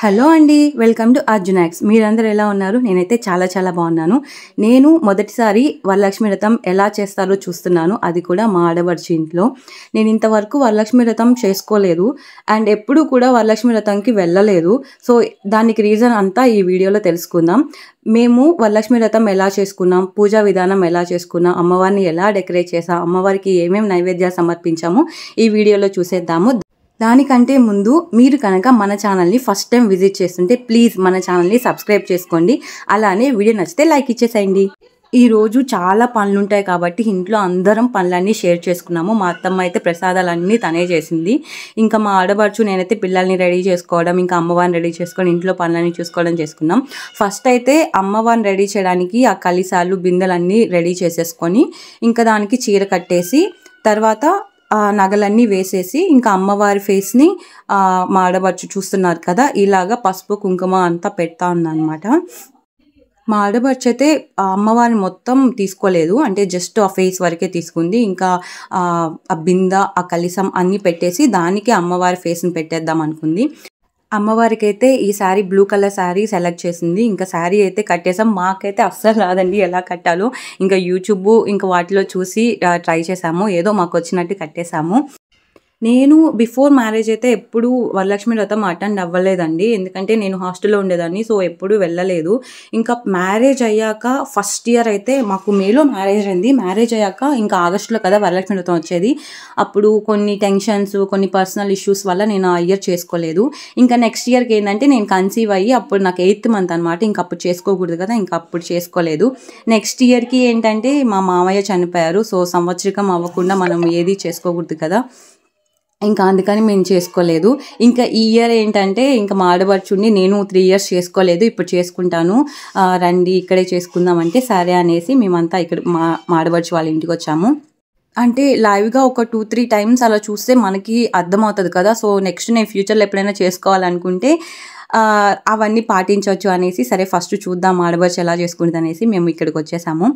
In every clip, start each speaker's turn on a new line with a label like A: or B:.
A: Hello అండి, welcome to అర్జునాక్స్. మీరందరూ ఎలా ఉన్నారు? నేనైతే చాలా చాలా బాగున్నాను. నేను మొదటిసారి వరలక్ష్మి వ్రతం ఎలా చేస్తారో చూస్తున్నాను, అది కూడా మా ఆడపడుచు ఇంట్లో. నేను ఇంతవరకు వరలక్ష్మి వ్రతం చేసుకోలేదు అండ్ ఎప్పుడూ కూడా వరలక్ష్మి వ్రతంకి వెళ్ళలేదు. సో దానికి రీజన్ అంతా ఈ వీడియోలో తెలుసుకుందాం. మేము వరలక్ష్మి వ్రతం ఎలా చేసుకున్నాం, పూజా విధానం ఎలా చేసుకున్నాం, అమ్మవారిని ఎలా డెకరేట్ చేసాం, అమ్మవారికి ఏమేమి నైవేద్యాలు సమర్పించామో ఈ వీడియోలో చూసేద్దాము. దానికంటే ముందు మీరు కనుక మన ఛానల్ని ఫస్ట్ టైం విజిట్ చేస్తుంటే ప్లీజ్ మన ఛానల్ని సబ్స్క్రైబ్ చేసుకోండి. అలానే వీడియో నచ్చితే లైక్ ఇచ్చేసేయండి. ఈరోజు చాలా పనులు ఉంటాయి కాబట్టి ఇంట్లో అందరం పనులన్నీ షేర్ చేసుకున్నాము. మా అత్తమ్మ అయితే ప్రసాదాలన్నీ తనే చేసింది. ఇంకా మా ఆడపడుచు నేనైతే పిల్లల్ని రెడీ చేసుకోవడం, ఇంకా అమ్మవారిని రెడీ చేసుకొని ఇంట్లో పనులన్నీ చూసుకోవడం చేసుకున్నాం. ఫస్ట్ అయితే అమ్మవారిని రెడీ చేయడానికి ఆ కలిసాలు బిందెలన్నీ రెడీ చేసేసుకొని ఇంకా దానికి చీర కట్టేసి తర్వాత నగలన్నీ వేసేసి ఇంకా అమ్మవారి ఫేస్ని మా ఆడపడుచు చూస్తున్నారు కదా, ఇలాగా పసుపు కుంకుమ అంతా పెడతా ఉందన్నమాట. మా ఆడపడుచు అయితే అమ్మవారిని మొత్తం తీసుకోలేదు, అంటే జస్ట్ ఆ ఫేస్ వరకే తీసుకుంది. ఇంకా ఆ బింద ఆ కలిసం అన్నీ పెట్టేసి దానికి అమ్మవారి ఫేస్ని పెట్టేద్దాం అనుకుంది. అమ్మవారికి అయితే ఈ sari blue colour sari select చేసింది. ఇంకా శారీ అయితే కట్టేసాం. మాకైతే అస్సలు రాదండి ఎలా కట్టాలో. ఇంకా యూట్యూబ్ ఇంకా వాటిలో చూసి ట్రై చేసాము, ఏదో మాకు వచ్చినట్టు కట్టేసాము. నేను బిఫోర్ మ్యారేజ్ అయితే ఎప్పుడు వరలక్ష్మి వ్రతం అటెండ్ అవ్వలేదండి, ఎందుకంటే నేను హాస్టల్లో ఉండేదాన్ని. సో ఎప్పుడు వెళ్ళలేదు. ఇంకా మ్యారేజ్ అయ్యాక ఫస్ట్ ఇయర్ అయితే మాకు మేలో మ్యారేజ్ అయింది. మ్యారేజ్ అయ్యాక ఇంకా ఆగస్టులో కదా వరలక్ష్మి వ్రతం వచ్చేది. అప్పుడు కొన్ని టెన్షన్స్, కొన్ని పర్సనల్ ఇష్యూస్ వల్ల నేను ఆ ఇయర్ చేసుకోలేదు. ఇంకా నెక్స్ట్ ఇయర్కి ఏంటంటే నేను కన్సీవ్ అయ్యి అప్పుడు నాకు 8th మంత్ అనమాట. ఇంకా అప్పుడు చేసుకోకూడదు కదా, ఇంకా అప్పుడు చేసుకోలేదు. నెక్స్ట్ ఇయర్కి ఏంటంటే మా మామయ్య చనిపోయారు. సో సంవత్సరికం అవ్వకుండా మనం ఏది చేసుకోకూడదు కదా, ఇంకా అందుకని మేము చేసుకోలేదు. ఇంకా ఈ ఇయర్ ఏంటంటే ఇంకా మా ఆడపడుచుండి నేను 3 years చేసుకోలేదు, ఇప్పుడు చేసుకుంటాను రండి ఇక్కడే చేసుకుందామంటే సరే అనేసి మేమంతా ఇక్కడ మా ఆడపడుచు వాళ్ళ ఇంటికి వచ్చాము. అంటే లైవ్గా ఒక 2-3 times అలా చూస్తే మనకి అర్థమవుతుంది కదా. సో నెక్స్ట్ నేను ఫ్యూచర్లో ఎప్పుడైనా చేసుకోవాలనుకుంటే అవన్నీ పాటించవచ్చు అనేసి సరే ఫస్ట్ చూద్దాం ఆడపడుచు ఎలా చేసుకుంటుంది అనేసి మేము ఇక్కడికి వచ్చేసాము.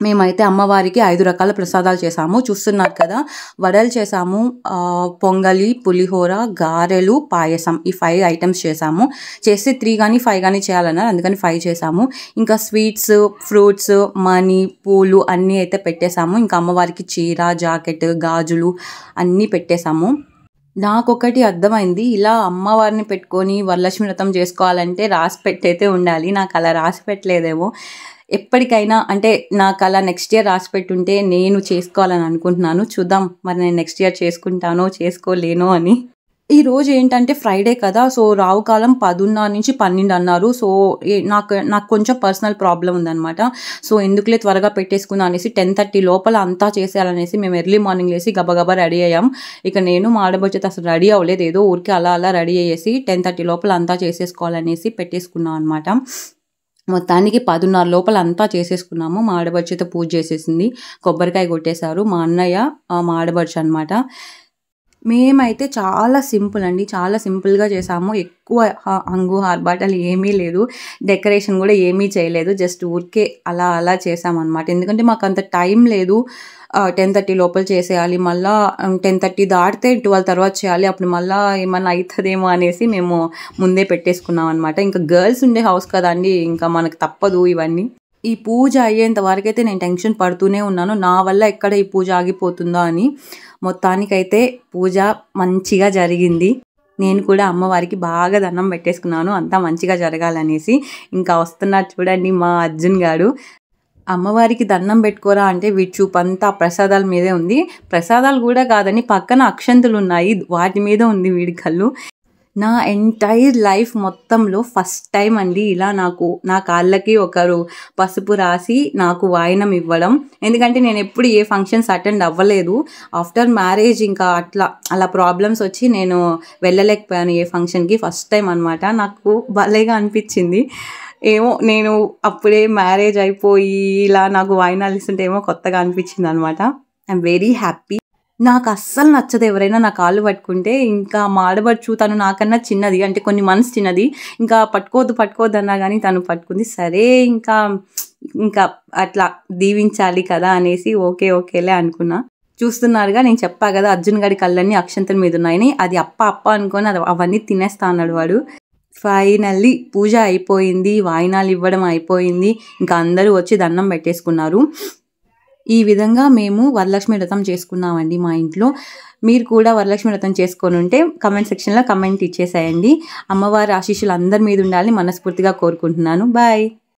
A: మేమైతే అమ్మవారికి 5 రకాల ప్రసాదాలు చేసాము. చూస్తున్నారు కదా, వడలు చేసాము, పొంగలి, పులిహోర, గారెలు, పాయసం, ఈ 5 items చేసాము. చేస్తే 3 కానీ 5 కానీ చేయాలన్నారు, అందుకని 5 చేసాము. ఇంకా స్వీట్స్, ఫ్రూట్స్, మనీ, పూలు అన్నీ అయితే పెట్టేశాము. ఇంకా అమ్మవారికి చీర, జాకెట్, గాజులు అన్నీ పెట్టేశాము. నాకొకటి అర్థమైంది, ఇలా అమ్మవారిని పెట్టుకొని వరలక్ష్మి వ్రతం చేసుకోవాలంటే రాసి పెట్టయితే ఉండాలి. నాకు అలా రాసి పెట్టలేదేమో. ఎప్పటికైనా అంటే నాకు అలా నెక్స్ట్ ఇయర్ రాసి పెట్టుంటే నేను చేసుకోవాలని అనుకుంటున్నాను. చూద్దాం మరి నేను నెక్స్ట్ ఇయర్ చేసుకుంటానో చేసుకోలేనో అని. ఈరోజు ఏంటంటే ఫ్రైడే కదా, సో రావు కాలం 10:30 నుంచి 12 అన్నారు. సో నాకు కొంచెం పర్సనల్ ప్రాబ్లం ఉందన్నమాట. సో ఎందుకులే త్వరగా పెట్టేసుకుందాం అనేసి 10:30 లోపల అంతా చేసేయాలనేసి మేము ఎర్లీ మార్నింగ్ లేసి గబగబా రెడీ అయ్యాం. ఇక నేను మా ఆడపడుచు అసలు రెడీ అవ్వలేదు, ఏదో ఊరికి అలా రెడీ అయ్యేసి 10:30 లోపల అంతా చేసేసుకోవాలనేసి పెట్టేసుకున్నాం అనమాట. మొత్తానికి 10:30 లోపల అంతా చేసేసుకున్నాము. మా ఆడపడుచుతో పూజ చేసేసింది, కొబ్బరికాయ కొట్టేశారు మా అన్నయ్య మా ఆడపడుచు అనమాట. మేమైతే చాలా సింపుల్ అండి, చాలా సింపుల్గా చేసాము. ఎక్కువ హంగు ఆర్భాటాలు ఏమీ లేదు, డెకరేషన్ కూడా ఏమీ చేయలేదు, జస్ట్ ఊరికే అలా చేసామన్నమాట. ఎందుకంటే మాకు అంత టైం లేదు. 10:30 లోపల చేసేయాలి, మళ్ళీ 10:30 దాటితే 12 తర్వాత చేయాలి, అప్పుడు మళ్ళీ ఏమన్నా అవుతుందేమో అనేసి మేము ముందే పెట్టేసుకున్నాం అనమాట. ఇంకా గర్ల్స్ ఉండే హౌస్ కదండి, ఇంకా మనకు తప్పదు ఇవన్నీ. ఈ పూజ అయ్యేంత వరకైతే నేను టెన్షన్ పడుతూనే ఉన్నాను, నా వల్ల ఎక్కడ ఈ పూజ ఆగిపోతుందో అని. మొత్తానికైతే పూజ మంచిగా జరిగింది. నేను కూడా అమ్మవారికి బాగా దండం పెట్టేసుకున్నాను, అంతా మంచిగా జరగాలనేసి. ఇంకా వస్తున్నారు చూడండి మా అర్జున్ గారు. అమ్మవారికి దండం పెట్టుకోరా అంటే వీడి చూపు అంతా ప్రసాదాల మీదే ఉంది. ప్రసాదాలు కూడా కాదని పక్కన అక్షంతులు ఉన్నాయి, వాటి మీద ఉంది వీడి కళ్ళు. నా ఎంటైర్ లైఫ్ మొత్తంలో ఫస్ట్ టైం అండి ఇలా నా కాళ్ళకి ఒకరు పసుపు రాసి నాకు వాయినం ఇవ్వడం. ఎందుకంటే నేను ఎప్పుడు ఏ ఫంక్షన్స్ అటెండ్ అవ్వలేదు. ఆఫ్టర్ మ్యారేజ్ ఇంకా అలా ప్రాబ్లమ్స్ వచ్చి నేను వెళ్ళలేకపోయాను ఏ ఫంక్షన్కి. ఫస్ట్ టైం అనమాట, నాకు భలేగా అనిపించింది. ఏమో నేను అప్పుడే మ్యారేజ్ అయిపోయి ఇలా నాకు వాయినాలు ఇస్తుంటే ఏమో కొత్తగా అనిపించింది అనమాట. I'm very happy. నాకు అస్సలు నచ్చదు ఎవరైనా నా కాళ్ళు పట్టుకుంటే. ఇంకా మా ఆడపడుచు తను నాకన్నా చిన్నది, అంటే కొన్ని మంత్స్ చిన్నది. ఇంకా పట్టుకోవద్దు అన్నా కానీ తను పట్టుకుంది. సరే ఇంకా అట్లా దీవించాలి కదా అనేసి ఓకేలే అనుకున్నా. చూస్తున్నారుగా, నేను చెప్పా కదా అర్జున్ గారి కళ్ళన్నీ అక్షంతల మీద ఉన్నాయని. అది అప్ప అనుకొని అవన్నీ తినేస్తా అన్నాడు వాడు. ఫైనల్లీ పూజ అయిపోయింది, వాయినాలు ఇవ్వడం అయిపోయింది. ఇంకా అందరూ వచ్చి దండం పెట్టేసుకున్నారు. ఈ విధంగా మేము వరలక్ష్మి వ్రతం చేసుకున్నామండి మా ఇంట్లో. మీరు కూడా వరలక్ష్మి వ్రతం చేసుకొని ఉంటే కమెంట్ సెక్షన్లో కమెంట్ ఇచ్చేసేయండి. అమ్మవారి ఆశీస్సులు అందరి మీద ఉండాలని మనస్ఫూర్తిగా కోరుకుంటున్నాను. బాయ్.